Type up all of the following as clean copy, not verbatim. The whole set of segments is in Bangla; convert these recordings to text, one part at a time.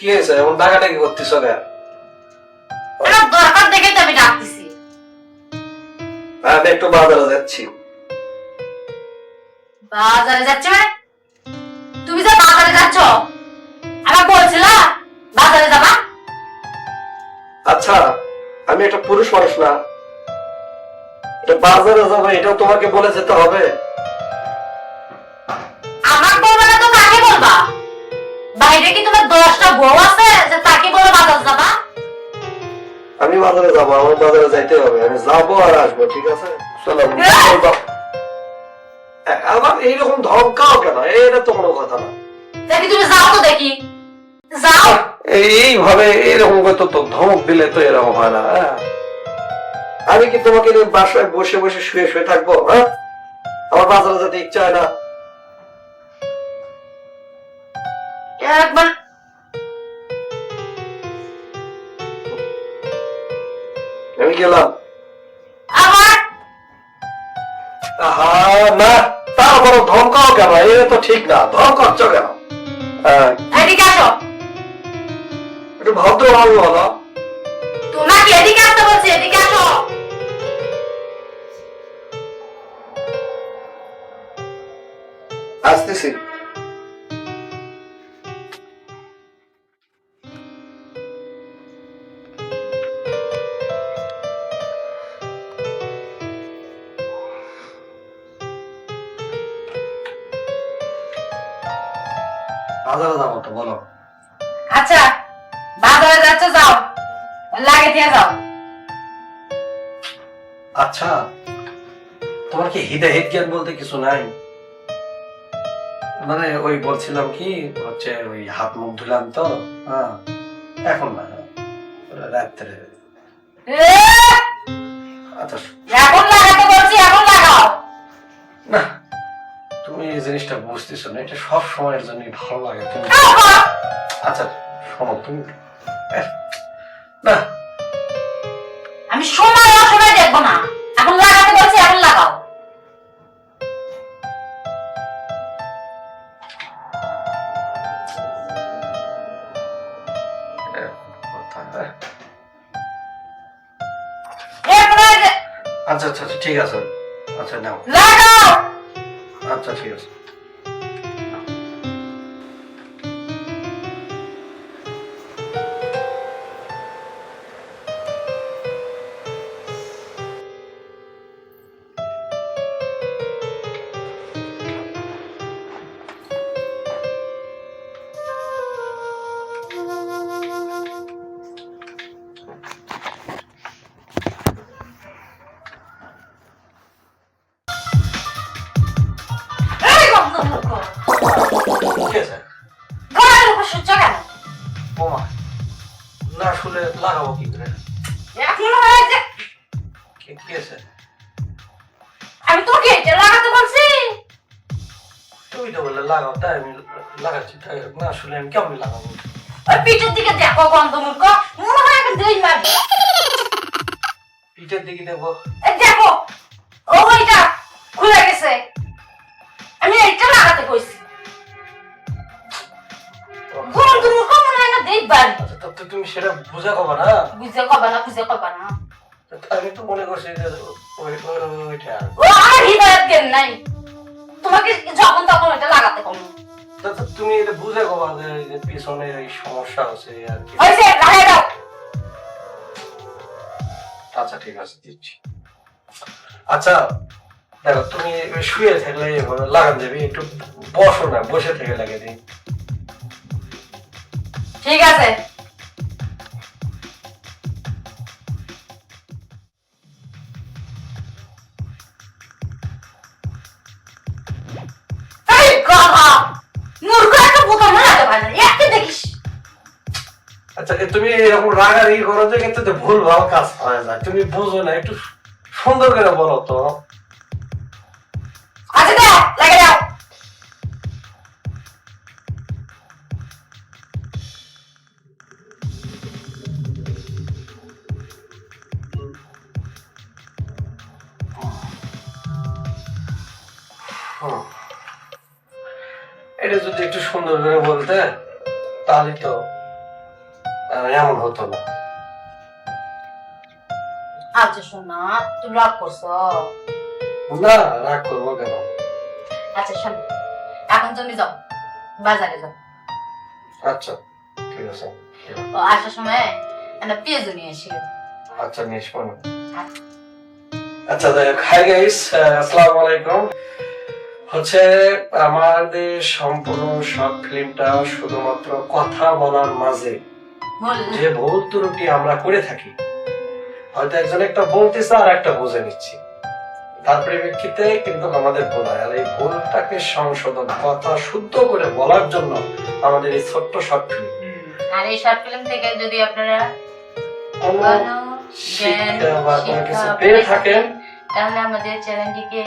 হয়েছে এমন ডাকাডাকি করতেছ কেন? দরকার দেখে তো আমি ডাকতেছি। আমি একটু বাজারে যাচ্ছি। বাজারে যাচ্ছে মানে? তুমি যে বাজারে যাচ্ছ আমার বলছিলা বাজারে যাবা? আচ্ছা আমি একটা পুরুষ মানুষ না, এটা বাজারে যাবো এটাও তোমাকে বলে যেতে হবে? আমার বলবে না তো কাকে বলবা? বাইরে কি তোমার 10টা বউ আছে যে তাকে বলে বাজার যাবা? আমি বাজারে যাবো, আমার বাজারে যাইতে হবে, আমি যাবো আর আসবো, ঠিক আছে? চলো। আবার এইরকম ধমকাও কেন? এটা তো কোনো কথা না। দেখি তুমি যাও তো দেখি, যাও। এইভাবে এরকম তো ধমক দিলে তো এরকম হয় না। আমি কি তোমাকে বাসায় বসে বসে শুয়ে শুয়ে থাকবো? হ্যাঁ, আমার বাজারে যেতে ইচ্ছা হয় না। একবার আমি গেলাম। আমার না, তারপর ধমকাও কেন? এটা তো ঠিক না, ধমকাচ্ছ কেন? এদিকে আসো। একটু ভদ্রভাবে বলো। তোমাকে এদিকে আসতে বলছি, এদিকে আসো। আসতেছি। বাজারে যাবো তো, বলো। আচ্ছা বাজারে যাচ্ছ, যাও, লাগে দিয়ে যাও। আচ্ছা তোমার কি হিদায়াত জ্ঞান বলতে কিছু নাই? মানে ওই বলছিলাম কি হচ্ছে, ওই হাত মুখ ধুলাম তো, হ্যাঁ, এখন না, রাত্রে। আচ্ছা এখন লাগাতে বলছি, এখন লাগাও। না, তুমি এই জিনিসটা বুঝতেছো না, এটা সব সময়ের জন্য ভালো লাগে। তুমি আচ্ছা শোনো, তুমি না, আমি সময় অসময় দেখবো না, এখন লাগাতে বলছি, এখন লাগাও। আচ্ছা আচ্ছা আচ্ছা, ঠিক আছে, আচ্ছা নাও, লাগাও। আচ্ছা ঠিক আছে। এই গন্ধ মুখ, ঠিক আছে। ঘরের উপর সূর্য কেন? বোমা না শুলে লাগাবো কি করে? এখন হয়েছে, কি আছে? আমি তোকে এটা লাগাতে বলছি। তুমি তো বললে লাগাও, তাই আমি লাগাচ্ছি, তাই না শুলে আমি কেমন লাগাবো? ওই পিঠের দিকে দেখো গন্ধ মুখ, মনে হয় এখন দেই মারবে। পিঠের দিকে দেবো? এই দেখো, ওইটা খুলে গেছে, আমি এইটা লাগাতে কইছি। গন্ধ মুখ মনে হয় না দেই বাড়ি। আচ্ছা তো তুমি সেটা বুঝা কবা না? বুঝে কবা না, বুঝে কবা না। আমি তো মনে করছি যে ওইটা। ও আমার হৃদয়ের জ্ঞান নাই, তোমাকে যখন তখন ওইটা লাগাতে কম। তুমি এটা বুঝে কবা যে পিছনে এই সমস্যা আছে আর কি। হয়েছে, লাগাই দাও। আচ্ছা ঠিক আছে, দিচ্ছি। আচ্ছা দেখো, তুমি শুয়ে থাকলে লাগান দেবে, একটু বসো না, বসে থেকে লাগিয়ে দিই। ঠিক আছে। এই গাধা, মূর্খ একটা বোতল লাগাতে পারে না, একটু দেখিস। আচ্ছা তুমি এরকম রাগারাগি করো যে কিন্তু ভুল ভালো কাজ হয় না, তুমি বুঝো না, একটু সুন্দর করে বলো তো। আচ্ছা দাও, লাগিয়ে দাও। এটা যদি একটু সুন্দর করে বলতে তাহলে তো এমন হতো না। আচ্ছা শোনা, তুমি রাগ করছো? না, রাগ করবো কেন? আচ্ছা শোন, এখন তুমি যাও, বাজারে যাও। আচ্ছা ঠিক আছে। ও আসার সময় একটা পেঁয়াজও নিয়ে এসিও। আচ্ছা নিয়ে আসবো না। আচ্ছা যাই হোক, হাই গাইস, আসসালামু আলাইকুম। হচ্ছে আমাদের সম্পূর্ণ শর্ট ফিল্মটা শুধুমাত্র কথা বলার মাঝে যে ভুল ত্রুটি আমরা করে থাকি, হয়তো একজন একটা বলতেছে আর একটা বুঝে নিচ্ছি, তার পরিপ্রেক্ষিতে কিন্তু আমাদের ভুল হয়। আর এই ভুলটাকে সংশোধন, কথা শুদ্ধ করে বলার জন্য আমাদের এই ছোট্ট শর্ট ফিল্ম। আর এই শর্ট ফিল্ম থেকে যদি আপনারা কোনো ভালো শিক্ষা বা কোনো কিছু শিক্ষা পেয়ে থাকেন, তাহলে আমাদের চ্যানেলটিকে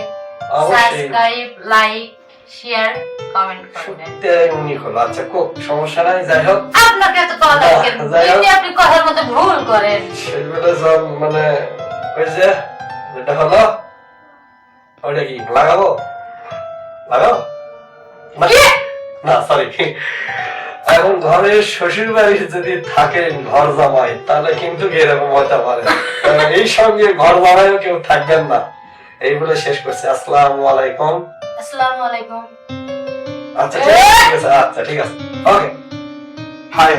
অবশ্যই সাবস্ক্রাইব, লাইক, শেয়ার, কমেন্ট করবেন। তেমনি হলো। আচ্ছা খুব সমস্যা নাই। যাই হোক, আপনাকে এত কথা লাগে কেন? যাই হোক। যদি আপনি কথার মধ্যে ভুল করেন। সেগুলো সব মানে ওই যে যেটা হলো ওইটা কি লাগাবো? লাগাও না, কি? না সরি। এখন ঘরে শ্বশুর বাড়ি যদি থাকেন ঘর জামাই, তাহলে কিন্তু এরকম হতে পারে। কারণ এই সঙ্গে ঘর জামাইও কেউ থাকবেন না। এই বলে শেষ করছি। আসসালামু আলাইকুম। আসসালামু আলাইকুম। আচ্ছা ঠিক আছে, আচ্ছা ঠিক আছে, ওকে, হাই।